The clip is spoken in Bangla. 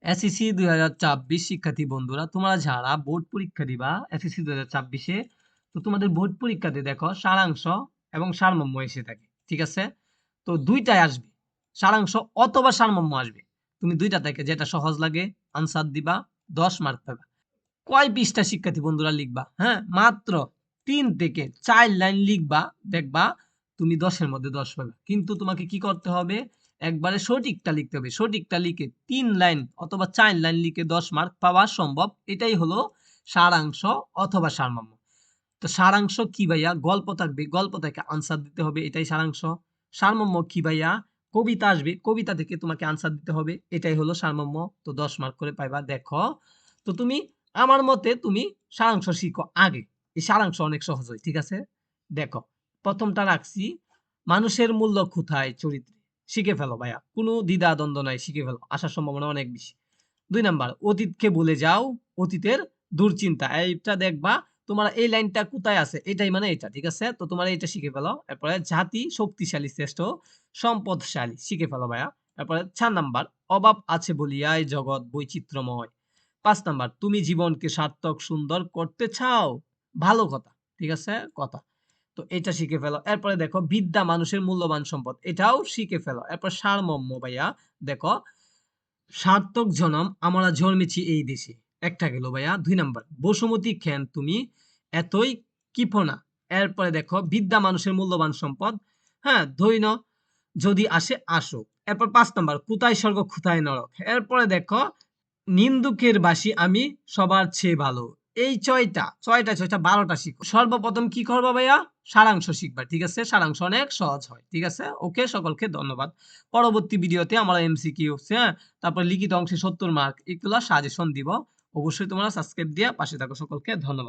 এসএসসি 2024 শিক্ষার্থী বন্ধুরা, তোমরা যারা বোর্ড পরীক্ষা দিবা এসএসসি 2024-এ, তো তোমাদের বোর্ড পরীক্ষাতে দেখো সারাংশ এবং সারমর্ম এসে থাকে। ঠিক আছে? তো দুইটাই আসবে, সারাংশ অথবা সারমর্ম আসবে। তুমি দুইটা থেকে যেটা সহজ লাগে আনসার দিবা, 10 মার্ক পাবা। কয় পৃষ্ঠা শিক্ষার্থী বন্ধুরা লিখবা? হ্যাঁ, মাত্র 3 থেকে 4 লাইন লিখবা, দেখবা তুমি 10-এর মধ্যে 10 পাবে। কিন্তু তোমাকে কি করতে হবে? একবারে সঠিকটা লিখতে হবে। সঠিকটা লিখে 3 লাইন অথবা 4 লাইন লিখে 10 মার্ক পাওয়া সম্ভব। এটাই হলো সারাংশ অথবা সারমর্ম। তো সারাংশ কি ভাইয়া? গল্প থাকবে, গল্প থেকে আনসার দিতে হবে, এটাই সারাংশ। সারমর্ম কি ভাইয়া? কবিতা আসবে, কবিতা থেকে তোমাকে আনসার দিতে হবে, এটাই হলো সারমর্ম। তো 10 মার্ক করে পাইবা। দেখো, তো তুমি আমার মতে তুমি সারাংশ শিখো আগে। এই সারাংশ অনেক সহজ হয়। ঠিক আছে? দেখো, প্রথমটা রাখছি, মানুষের মূল্য কোথায় চরিত্রে। শিখে ফেলো ভাইয়া, কোনো দ্বিধা দ্বন্দ্ব নাই, শিখে ফেলো, আসার সম্ভাবনা অনেক বেশি। 2 নাম্বার, অতীতকে ভুলে যাও, অতীতের দুশ্চিন্তা। এইটা দেখবা তোমার এই লাইনটা কোথায় আছে, এটাই মানে এটা। ঠিক আছে? তো তোমার এটা শিখে ফেলো। এরপরে জাতি শক্তিশালী শ্রেষ্ঠ সম্পদশালী, শিখে ফেলো ভাইয়া। তারপরে 4 নাম্বার, অভাব আছে বলিয়াই জগৎ বৈচিত্র্যময়। 5 নাম্বার, তুমি জীবনকে সার্থক সুন্দর করতে চাও, ভালো কথা। ঠিক আছে? কথা। তো এটা শিখে ফেলো। এরপরে দেখো, বিদ্যা মানুষের মূল্যবান সম্পদ, এটাও শিখে ফেলো। এরপর সারমর্ম ভাইয়া, দেখো, সার্থক জনম আমরা জন্মেছি এই দেশে, একটা গেল ভাইয়া। 2 নাম্বার, বসুমতী খেন তুমি এতই কিপনা। এরপরে দেখো, বিদ্যা মানুষের মূল্যবান সম্পদ, হ্যাঁ, ধৈর্য যদি আসে আসুক। এরপর 5 নাম্বার, কোথায় স্বর্গ কোথায় নরক। এরপরে দেখো, নিন্দুকের বাসি আমি সবার চেয়ে ভালো। এই ছয়টা 12টা শিখো। সর্বপ্রথম কি করবা ভাইয়া? সারাংশ শিখবা। ঠিক আছে? সারাংশ অনেক সহজ হয়। ঠিক আছে? ওকে, সকলকে ধন্যবাদ। পরবর্তী ভিডিওতে আমরা এমসিকিউ, হ্যাঁ, তারপর লিখিত অংশে 70 মার্ক, এগুলা সাজেশন দিব। অবশ্যই তোমরা সাবস্ক্রাইব দিয়ে পাশে থাকো। সকলকে ধন্যবাদ।